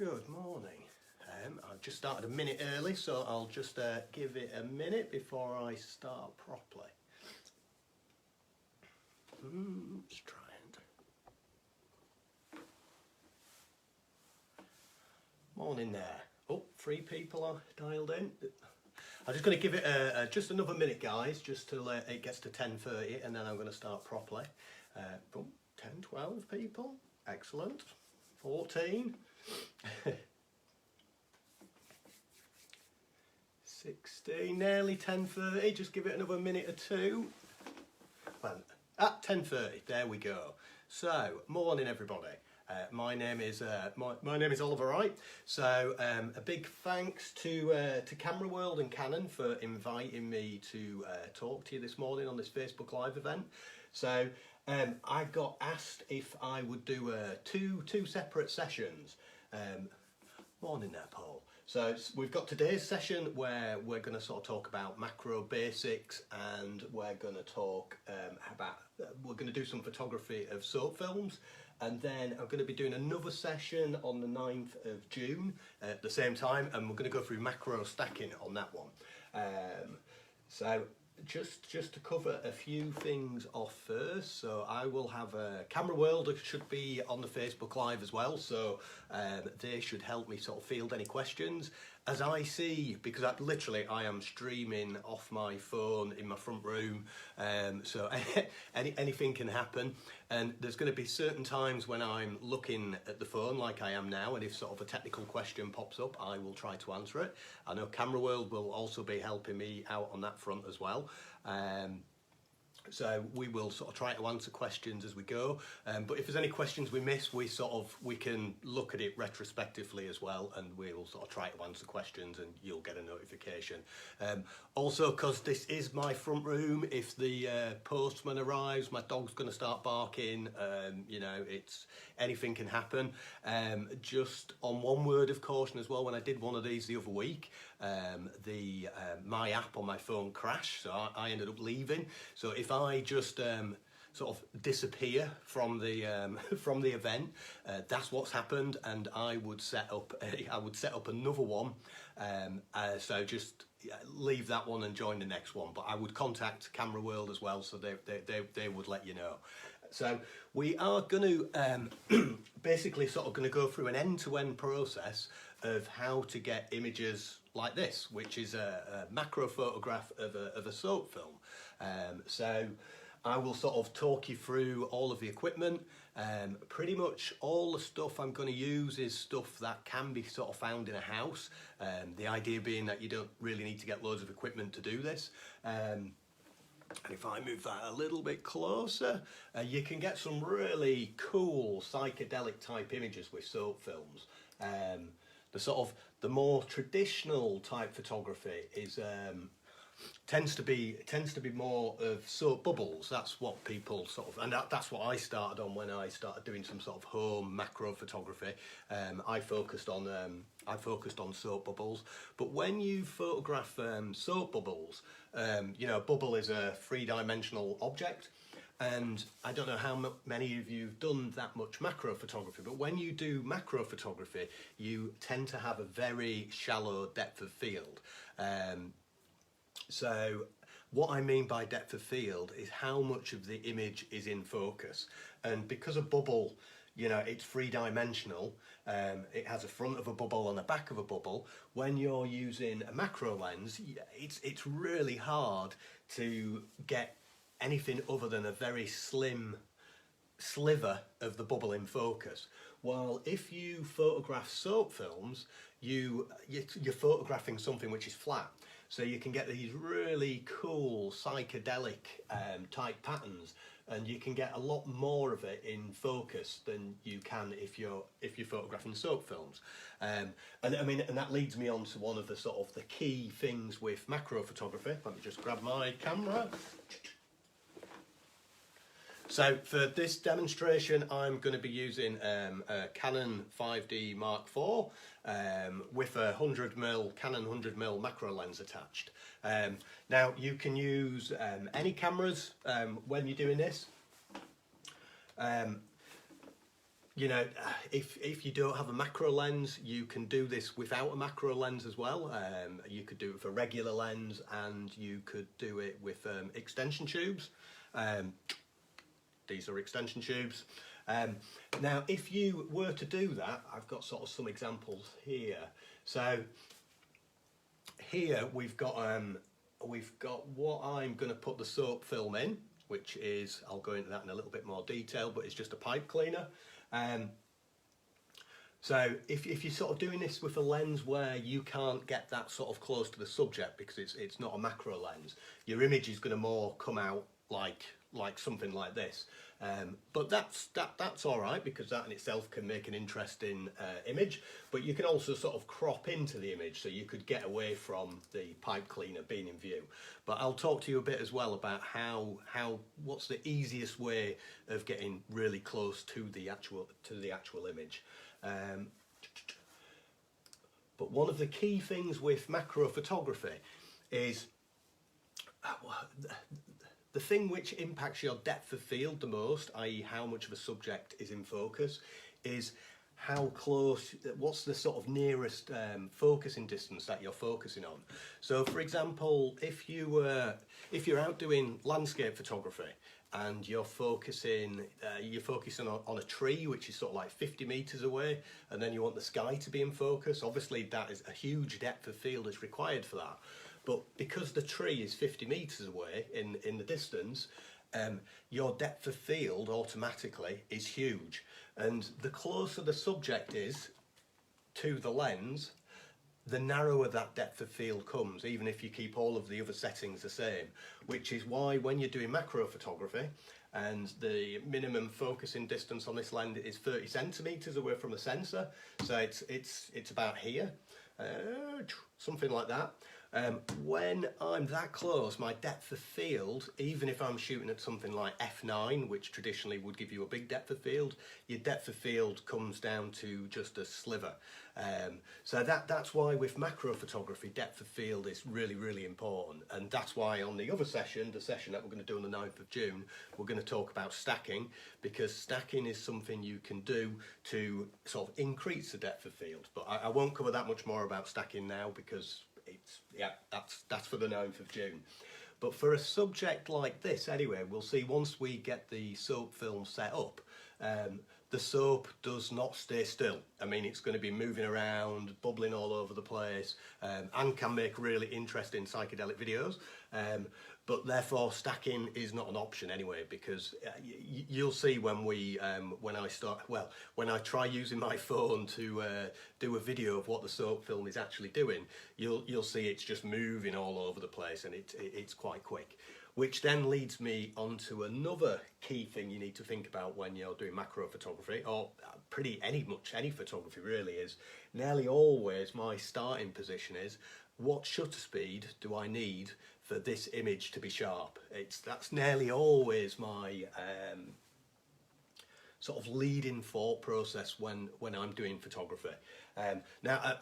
Good morning. I've just started a minute early, so I'll just give it a minute before I start properly. Just trying. Morning there. Oh, 3 people are dialed in. I'm just going to give it just another minute, guys, just till it gets to 10:30, and then I'm going to start properly. 10, 12 people. Excellent. 14. 16, nearly 10:30, just give it another minute or two. Well, at 10:30, there we go. So, morning everybody. My name is Oliver Wright. So a big thanks to Camera World and Canon for inviting me to talk to you this morning on this Facebook Live event. So I got asked if I would do two separate sessions. Morning there, Paul. So we've got today's session where we're going to sort of talk about macro basics, and we're going to talk we're going to do some photography of soap films, and then I'm going to be doing another session on the 9th of June at the same time, and we're going to go through macro stacking on that one. So just to cover a few things off first, so I will have Camera World should be on the Facebook Live as well, so they should help me sort of field any questions. As I see, because I am streaming off my phone in my front room, so anything can happen, and there's going to be certain times when I'm looking at the phone like I am now, and if sort of a technical question pops up, I will try to answer it. I know Camera World will also be helping me out on that front as well. So we will sort of try to answer questions as we go, but if there's any questions we miss, we can look at it retrospectively as well, and we'll sort of try to answer questions, and you'll get a notification. Also, because this is my front room, if the postman arrives, my dog's going to start barking. You know, anything can happen. Just on one word of caution as well, when I did one of these the other week, my app on my phone crashed, so I ended up leaving. So if I just sort of disappear from the event, that's what's happened, and I would set up another one. So just leave that one and join the next one. But I would contact Camera World as well, so they would let you know. So we are going to basically sort of going to go through an end-to-end process of how to get images like this, which is a macro photograph of a soap film. So I will sort of talk you through all of the equipment. Pretty much all the stuff I'm going to use is stuff that can be sort of found in a house. The idea being that you don't really need to get loads of equipment to do this. And if I move that a little bit closer, you can get some really cool psychedelic type images with soap films. The more traditional type photography is tends to be more of soap bubbles. That's what people sort of, and that's what I started on when I started doing some sort of home macro photography. I focused on soap bubbles. But when you photograph soap bubbles, you know, a bubble is a 3-dimensional object. And I don't know how many of you have done that much macro photography, but when you do macro photography, you tend to have a very shallow depth of field. So what I mean by depth of field is how much of the image is in focus. And because a bubble, you know, it's 3-dimensional, it has a front of a bubble and a back of a bubble. When you're using a macro lens, it's really hard to get anything other than a very slim sliver of the bubble in focus. While if you photograph soap films, you're photographing something which is flat. So you can get these really cool psychedelic type patterns, and you can get a lot more of it in focus than you can if you're photographing soap films. And I mean, and that leads me on to one of the sort of the key things with macro photography. Let me just grab my camera. So for this demonstration, I'm going to be using a Canon 5D Mark IV with a 100mm Canon 100mm macro lens attached. Now you can use any cameras when you're doing this. you know, if you don't have a macro lens, you can do this without a macro lens as well. You could do it with a regular lens, and you could do it with extension tubes. These are extension tubes. Now, if you were to do that, I've got sort of some examples here. So here we've got what I'm going to put the soap film in, which is, I'll go into that in a little bit more detail, but it's just a pipe cleaner. So if you're sort of doing this with a lens where you can't get that sort of close to the subject because it's not a macro lens, your image is going to more come out like something like this. But that's all right, because that in itself can make an interesting image. But you can also sort of crop into the image, so you could get away from the pipe cleaner being in view. But I'll talk to you a bit as well about what's the easiest way of getting really close to the actual image. But one of the key things with macro photography is the thing which impacts your depth of field the most, i.e. how much of a subject is in focus, is how close, what's the sort of nearest focusing distance that you're focusing on. So for example, if you're out doing landscape photography and you're focusing on a tree which is sort of like 50 meters away, and then you want the sky to be in focus, obviously that is a huge depth of field that's required for that. But because the tree is 50 meters away in the distance, your depth of field automatically is huge. And the closer the subject is to the lens, the narrower that depth of field comes, even if you keep all of the other settings the same. Which is why when you're doing macro photography, and the minimum focusing distance on this lens is 30 centimeters away from the sensor, so it's about here, something like that. When I'm that close, my depth of field, even if I'm shooting at something like f9, which traditionally would give you a big depth of field, your depth of field comes down to just a sliver. So that's why with macro photography, depth of field is really, really important. And that's why on the other session, the session that we're going to do on the 9th of June, we're going to talk about stacking, because stacking is something you can do to sort of increase the depth of field. But I won't cover that much more about stacking now, because that's for the 9th of June. But for a subject like this anyway, we'll see once we get the soap film set up, the soap does not stay still. I mean, it's going to be moving around, bubbling all over the place, and can make really interesting psychedelic videos. But therefore stacking is not an option anyway, because you'll see when I try using my phone to do a video of what the soap film is actually doing, you'll see it's just moving all over the place, and it's quite quick. Which then leads me on to another key thing you need to think about when you're doing macro photography, or any photography really, is nearly always my starting position is, what shutter speed do I need for this image to be sharp? That's nearly always my sort of leading thought process when I'm doing photography. Now,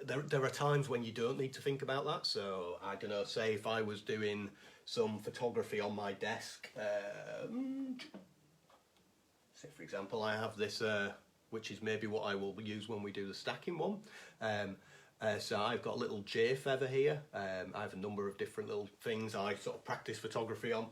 there are times when you don't need to think about that. So I don't know, say if I was doing some photography on my desk, say for example I have this, which is maybe what I will use when we do the stacking one. So I've got a little J feather here. I have a number of different little things I sort of practice photography on.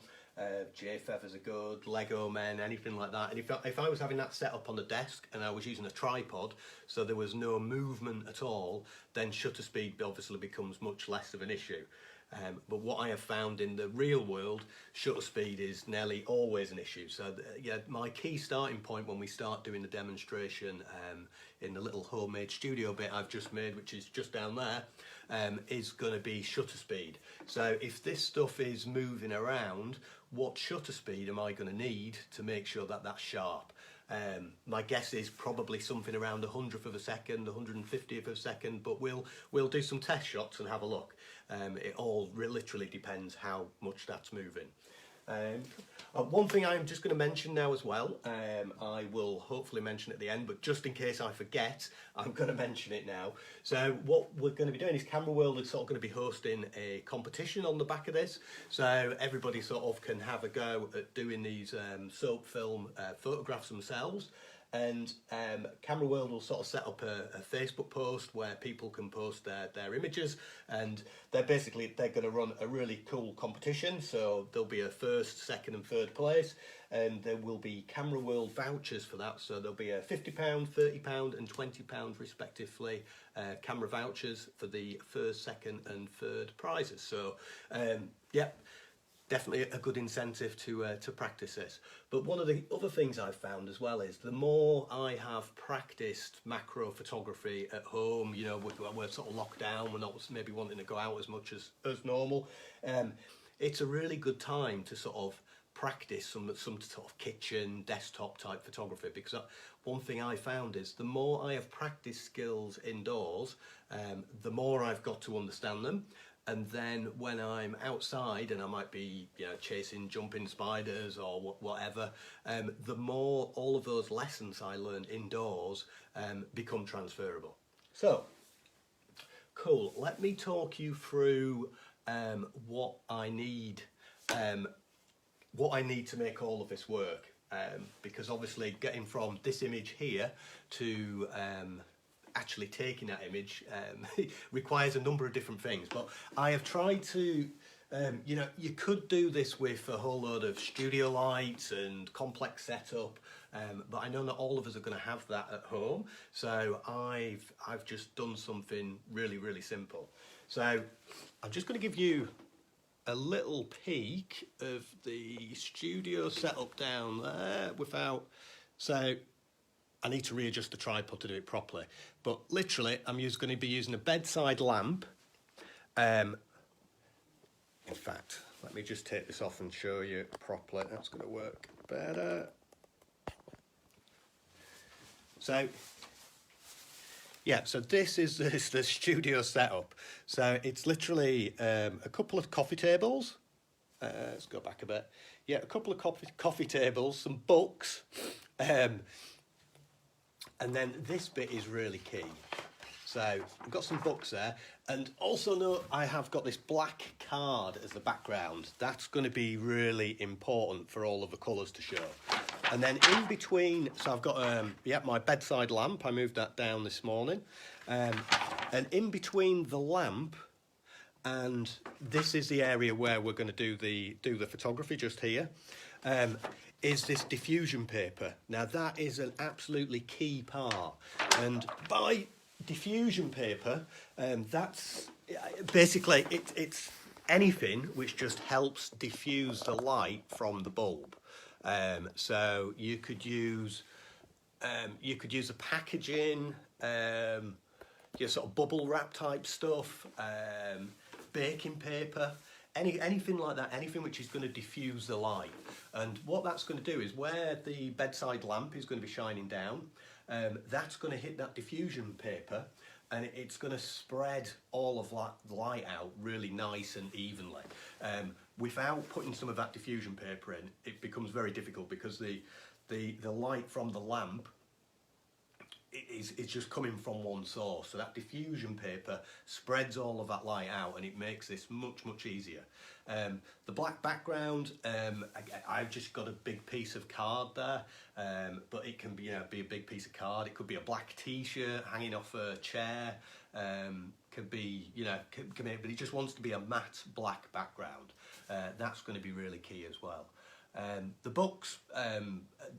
J feathers are good, Lego men, anything like that. And if I was having that set up on the desk and I was using a tripod, so there was no movement at all, then shutter speed obviously becomes much less of an issue. But what I have found in the real world, shutter speed is nearly always an issue. So yeah, my key starting point when we start doing the demonstration in the little homemade studio bit I've just made, which is just down there, is going to be shutter speed. So if this stuff is moving around, what shutter speed am I going to need to make sure that that's sharp? My guess is probably something around 100th of a second, 150th of a second, but we'll do some test shots and have a look. It all literally depends how much that's moving. One thing I'm just going to mention now as well, I will hopefully mention at the end, but just in case I forget, I'm going to mention it now. So what we're going to be doing is Camera World is sort of going to be hosting a competition on the back of this, so everybody sort of can have a go at doing these soap film photographs themselves. and Camera World will sort of set up a Facebook post where people can post their images, and they're going to run a really cool competition. So there'll be a first, second and third place, and there will be Camera World vouchers for that. So there'll be a £50, £30 and £20 respectively camera vouchers for the first, second and third prizes. So yeah, definitely a good incentive to practice this. But one of the other things I've found as well is the more I have practiced macro photography at home, you know, we're sort of locked down, we're not maybe wanting to go out as much as normal, it's a really good time to sort of practice some sort of kitchen, desktop type photography, because one thing I found is the more I have practiced skills indoors, the more I've got to understand them. And then when I'm outside and I might be, you know, chasing jumping spiders or whatever, the more all of those lessons I learned indoors become transferable. So, cool. Let me talk you through what I need to make all of this work. Because obviously getting from this image here to actually taking that image requires a number of different things, but I have tried to you know, you could do this with a whole load of studio lights and complex setup, but I know not all of us are going to have that at home, so I've just done something really simple. So I'm just going to give you a little peek of the studio setup down there without, so I need to readjust the tripod to do it properly, but literally I'm going to be using a bedside lamp. In fact, let me just take this off and show you properly. That's going to work better. So yeah, so this is the studio setup. So it's literally a couple of coffee tables. Let's go back a bit. Yeah, a couple of coffee tables, some books, and then this bit is really key. So I've got some books there, and also note I have got this black card as the background. That's going to be really important for all of the colours to show. And then in between, so I've got yeah, my bedside lamp. I moved that down this morning, and in between the lamp and this is the area where we're going to do the photography just here. Is this diffusion paper. Now that is an absolutely key part, and by diffusion paper, that's basically it's anything which just helps diffuse the light from the bulb. So you could use the packaging, your sort of bubble wrap type stuff, baking paper, anything like that, anything which is going to diffuse the light. And what that's going to do is where the bedside lamp is going to be shining down, that's going to hit that diffusion paper, and it's going to spread all of that light out really nice and evenly. Without putting some of that diffusion paper in, it becomes very difficult because the light from the lamp it's just coming from one source. So that diffusion paper spreads all of that light out, and it makes this much easier. The black background, I've just got a big piece of card there, but it can be, be a big piece of card. It could be a black t-shirt hanging off a chair. Could be, but it just wants to be a matte black background. That's going to be really key as well. The books,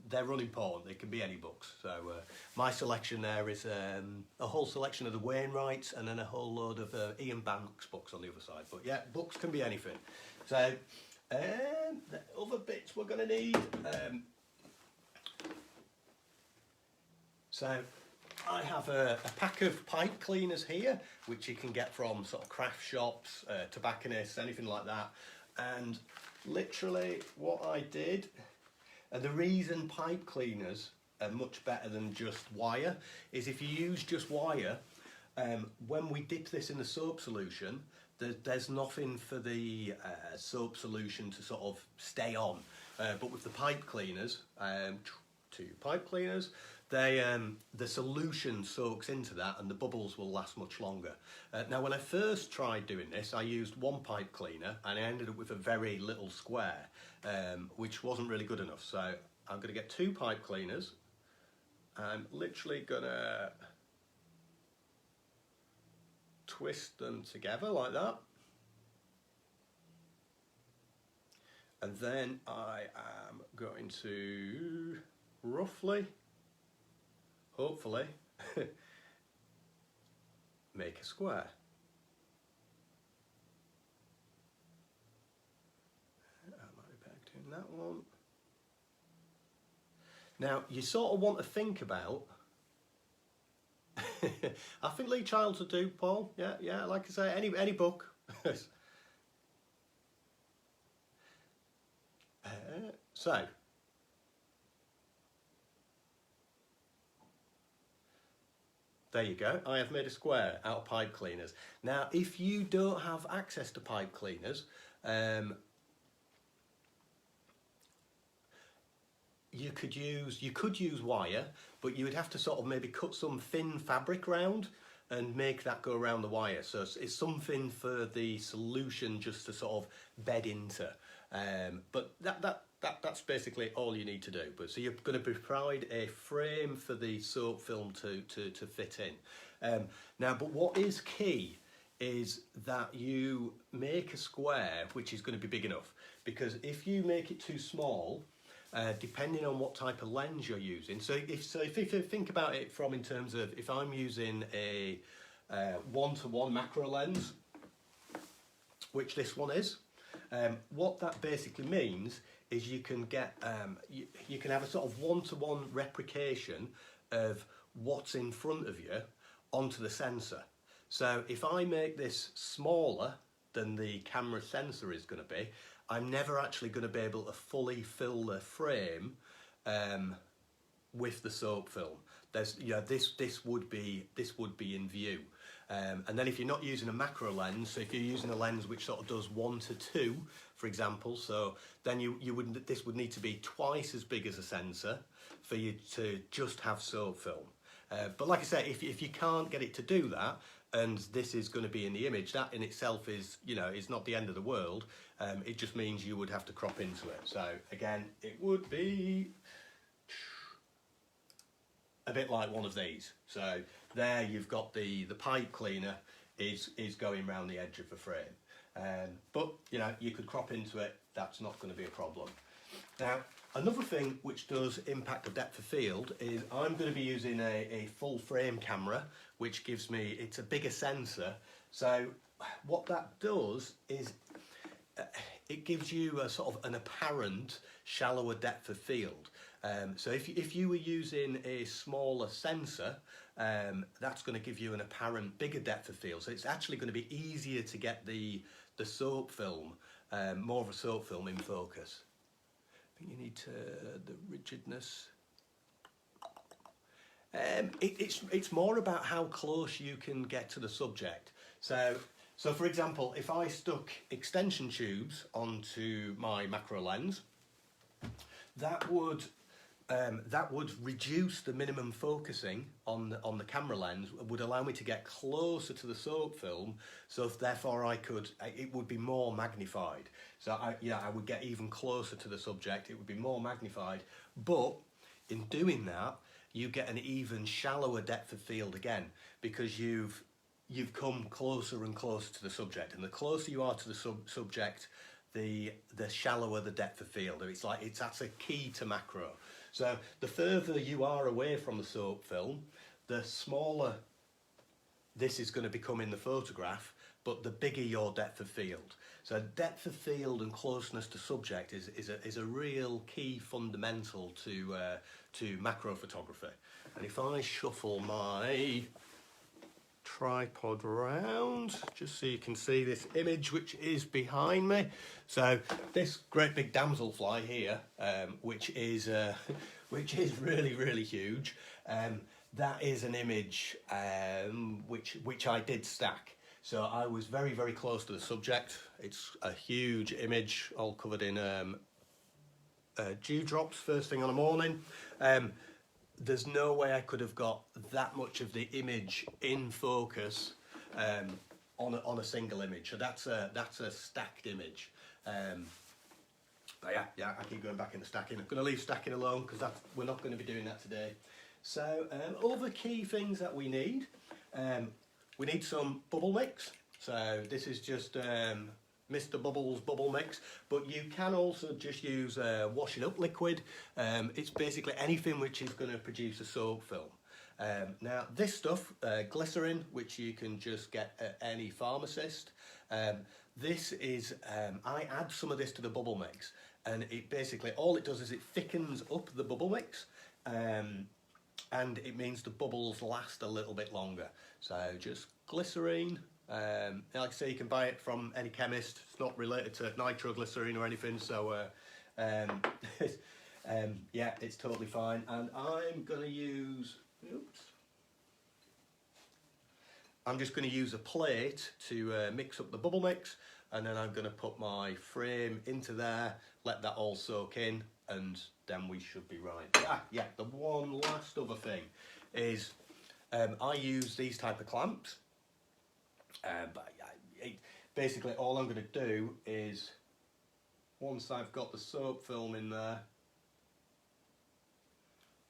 they're unimportant. They can be any books. So my selection there is a whole selection of the Wainwrights, and then a whole load of Ian Banks books on the other side. But yeah, books can be anything. So the other bits we're going to need. So I have a pack of pipe cleaners here, which you can get from sort of craft shops, tobacconists, anything like that. And literally what I did, and the reason pipe cleaners are much better than just wire, is if you use just wire, when we dip this in the soap solution, there's nothing for the soap solution to sort of stay on. But with the pipe cleaners, the solution soaks into that, and the bubbles will last much longer. Now, when I first tried doing this, I used one pipe cleaner, and I ended up with a very little square, which wasn't really good enough. So I'm going to get two pipe cleaners, I'm literally gonna twist them together like that. And then I am going to roughly, hopefully, make a square. I might be better doing that one. Now, you sort of want to think about, I think Lee Childs would do, Paul. Yeah, like I say, any book. So, there you go. I have made a square out of pipe cleaners. Now, if you don't have access to pipe cleaners, you could use wire, but you would have to sort of maybe cut some thin fabric round and make that go around the wire. So it's something for the solution just to sort of bed into. But that's basically all you need to do. But so you're going to provide a frame for the soap film to fit in. Now, but what is key is that you make a square which is going to be big enough, because if you make it too small, depending on what type of lens you're using. So if you think about it from in terms of, if I'm using a 1:1 macro lens, which this one is, what that basically means is you can get you can have a sort of 1:1 replication of what's in front of you onto the sensor. So if I make this smaller than the camera sensor is going to be, I'm never actually going to be able to fully fill the frame with the soap film. This would be in view. And then if you're not using a macro lens, so if you're using a lens which sort of does 1:2, for example, so then this would need to be twice as big as a sensor for you to just have soap film. But like I say, if you can't get it to do that, and this is going to be in the image, that in itself is, is not the end of the world. It just means you would have to crop into it. So again, it would be a bit like one of these. So there you've got the pipe cleaner is going around the edge of the frame. But you could crop into it, that's not going to be a problem. Now, another thing which does impact the depth of field is I'm going to be using a full frame camera, which gives me, it's a bigger sensor. So what that does is it gives you a sort of an apparent shallower depth of field. So if you were using a smaller sensor, that's going to give you an apparent bigger depth of field. So it's actually going to be easier to get the soap film, more of a soap film in focus. I think you need the rigidness. It's more about how close you can get to the subject. So for example, if I stuck extension tubes onto my macro lens, that would reduce the minimum focusing on the camera lens, would allow me to get closer to the soap film, so therefore it would be more magnified. So I would get even closer to the subject, it would be more magnified, but in doing that, you get an even shallower depth of field again, because you've come closer and closer to the subject, and the closer you are to the subject, the shallower the depth of field. That's a key to macro. So the further you are away from the soap film, the smaller this is going to become in the photograph, but the bigger your depth of field. So depth of field and closeness to subject is a real key fundamental to macro photography. And if I shuffle my tripod around just so you can see this image which is behind me, so this great big damselfly here, which is really huge, that is an image which I did stack. So I was very close to the subject. It's a huge image, all covered in dewdrops first thing on the morning. There's no way I could have got that much of the image in focus on a single image. So that's a stacked image. But yeah, I keep going back into stacking. I'm going to leave stacking alone because we're not going to be doing that today. So other key things that we need some bubble mix. So this is just Mr. Bubbles bubble mix, but you can also just use washing up liquid. It's basically anything which is going to produce a soap film. Now this stuff, glycerin, which you can just get at any pharmacist. This is, I add some of this to the bubble mix, and it basically, all it does is it thickens up the bubble mix, and it means the bubbles last a little bit longer. So just glycerine. Like I say, you can buy it from any chemist. It's not related to nitroglycerine or anything, so yeah, it's totally fine. And I'm going to use, I'm just going to use a plate to mix up the bubble mix, and then I'm going to put my frame into there, let that all soak in, and then we should be right. Yeah, the one last other thing is I use these type of clamps. But basically all I'm going to do is, once I've got the soap film in there,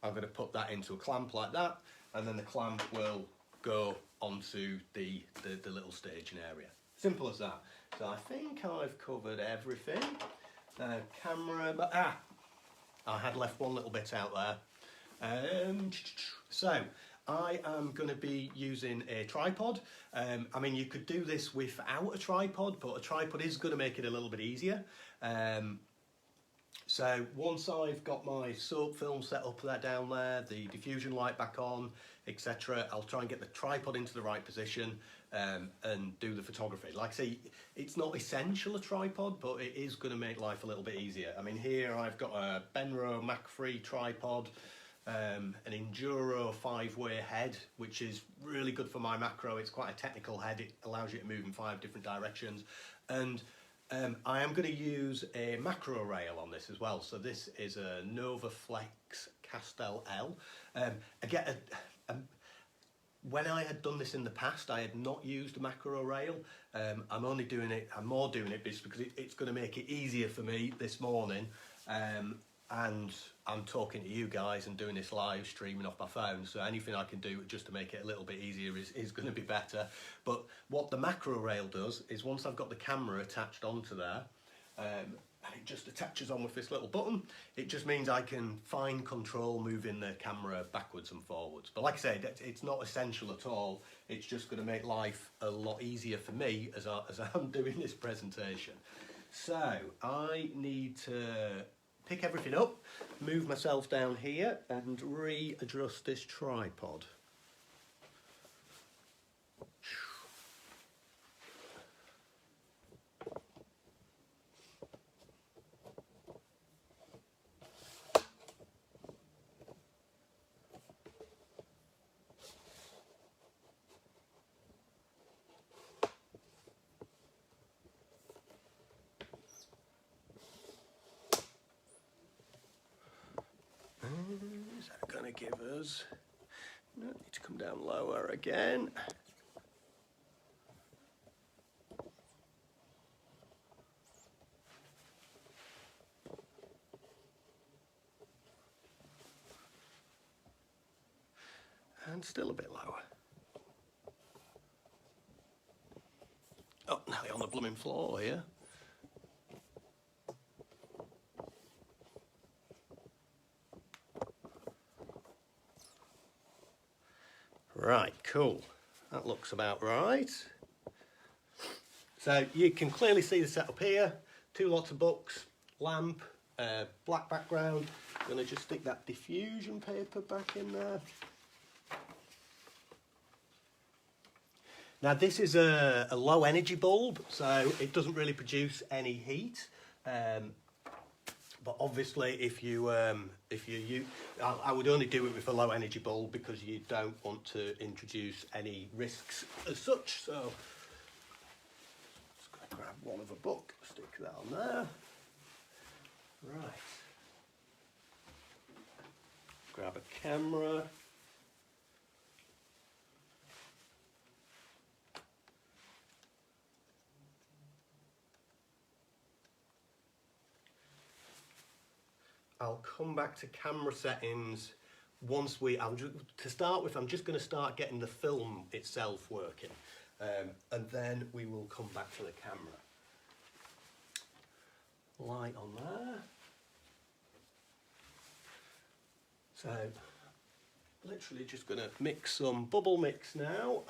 I'm going to put that into a clamp like that, and then the clamp will go onto the little staging area. Simple as that. So I think I've covered everything. Camera, but I had left one little bit out there. So I am going to be using a tripod. I mean, you could do this without a tripod, but a tripod is going to make it a little bit easier. So once I've got my soap film set up there down there, the diffusion light back on, etc., I'll try and get the tripod into the right position and do the photography. Like I say, it's not essential a tripod, but it is going to make life a little bit easier. I mean, here I've got a Benro Mach3 tripod, an Enduro 5-way head, which is really good for my macro. It's quite a technical head. It allows you to move in 5 different directions. And I am going to use a macro rail on this as well. So this is a Novaflex Castel L. Again, when I had done this in the past, I had not used a macro rail. I'm more doing it just because it's going to make it easier for me this morning. And I'm talking to you guys and doing this live streaming off my phone, so anything I can do just to make it a little bit easier is going to be better. But what the macro rail does is, once I've got the camera attached onto there, and it just attaches on with this little button, it just means I can fine control moving the camera backwards and forwards. But like I said, it's not essential at all. It's just going to make life a lot easier for me as I'm doing this presentation. So I need to pick everything up, move myself down here and readjust this tripod. Is that going to give us... No, need to come down lower again. And still a bit lower. Oh, nearly on the blooming floor here. Right, cool. That looks about right. So you can clearly see the setup here. 2 lots of books, lamp, black background. I'm going to just stick that diffusion paper back in there. Now this is a low energy bulb, so it doesn't really produce any heat. But obviously, if you I would only do it with a low energy bulb because you don't want to introduce any risks as such. So, just going to grab one of a book, stick that on there. Right. Grab a camera. I'll come back to camera settings once to start with, I'm just going to start getting the film itself working, and then we will come back to the camera. Light on there. So, literally just going to mix some bubble mix now.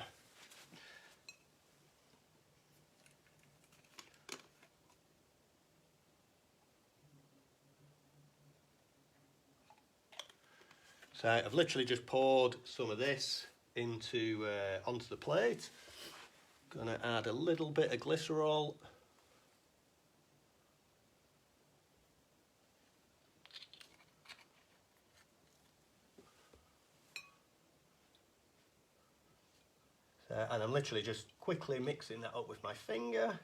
So I've literally just poured some of this onto the plate. Gonna add a little bit of glycerol. And I'm literally just quickly mixing that up with my finger.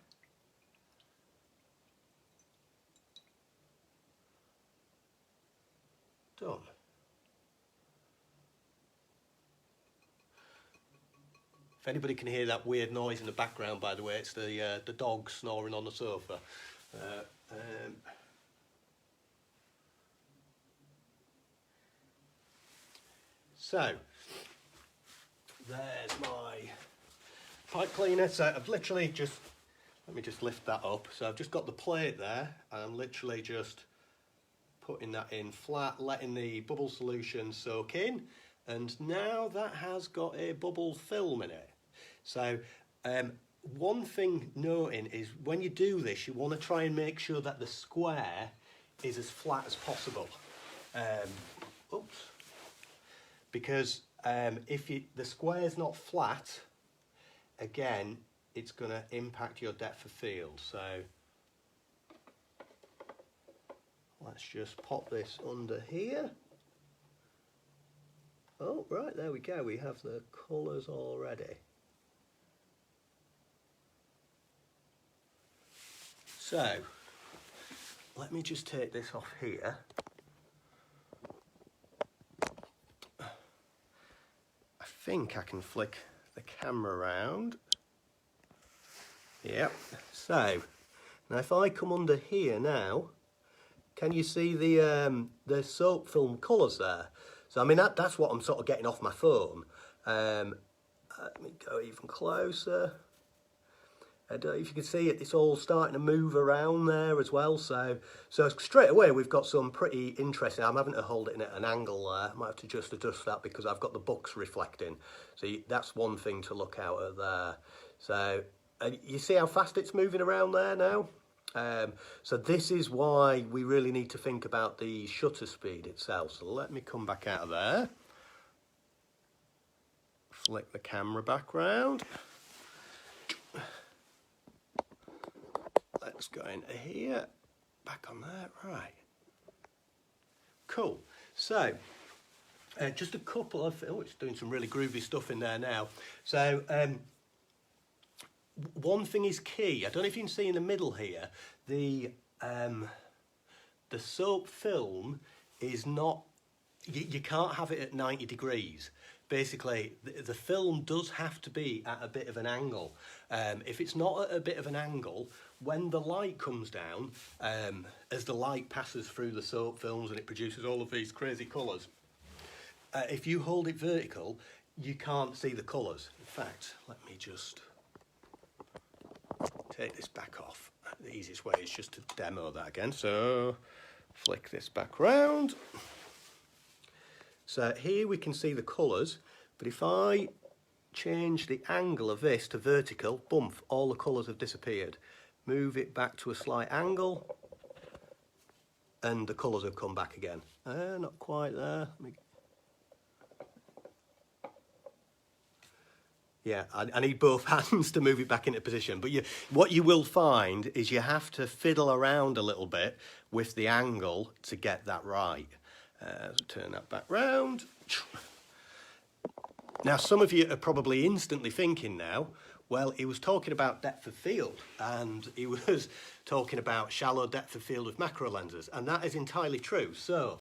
Done. If anybody can hear that weird noise in the background, by the way, it's the dog snoring on the sofa. So, there's my pipe cleaner. So I've literally just, let me just lift that up. So I've just got the plate there, and I'm literally just putting that in flat, letting the bubble solution soak in. And now that has got a bubble film in it. So one thing noting is when you do this, you want to try and make sure that the square is as flat as possible. Because if the square is not flat, again, it's going to impact your depth of field. So let's just pop this under here. Oh, right, there we go. We have the colours already. So, let me just take this off here. I think I can flick the camera around. Yep. So, now if I come under here now, can you see the soap film colours there? So I mean that's what I'm sort of getting off my phone. Let me go even closer. I don't know if you can see it, it's all starting to move around there as well. So straight away we've got some pretty interesting. I'm having to hold it in at an angle there. I might have to just adjust that because I've got the books reflecting. So that's one thing to look out at there. So you see how fast it's moving around there now? So this is why we really need to think about the shutter speed itself. So let me come back out of there. Flick the camera back round. Let's go into here. Back on there. Right. Cool. So just a couple of... Oh, it's doing some really groovy stuff in there now. So... one thing is key. I don't know if you can see in the middle here, the soap film is not, you can't have it at 90 degrees. Basically, the film does have to be at a bit of an angle. If it's not at a bit of an angle, when the light comes down, as the light passes through the soap films and it produces all of these crazy colours, if you hold it vertical, you can't see the colours. In fact, let me just... take this back off. The easiest way is just to demo that again. So flick this back round. So here we can see the colours, but if I change the angle of this to vertical, boom, all the colours have disappeared. Move it back to a slight angle and the colours have come back again. Not quite there. Yeah, I need both hands to move it back into position. But what you will find is you have to fiddle around a little bit with the angle to get that right. So turn that back round. Now, some of you are probably instantly thinking now, well, he was talking about depth of field and he was talking about shallow depth of field with macro lenses, and that is entirely true. So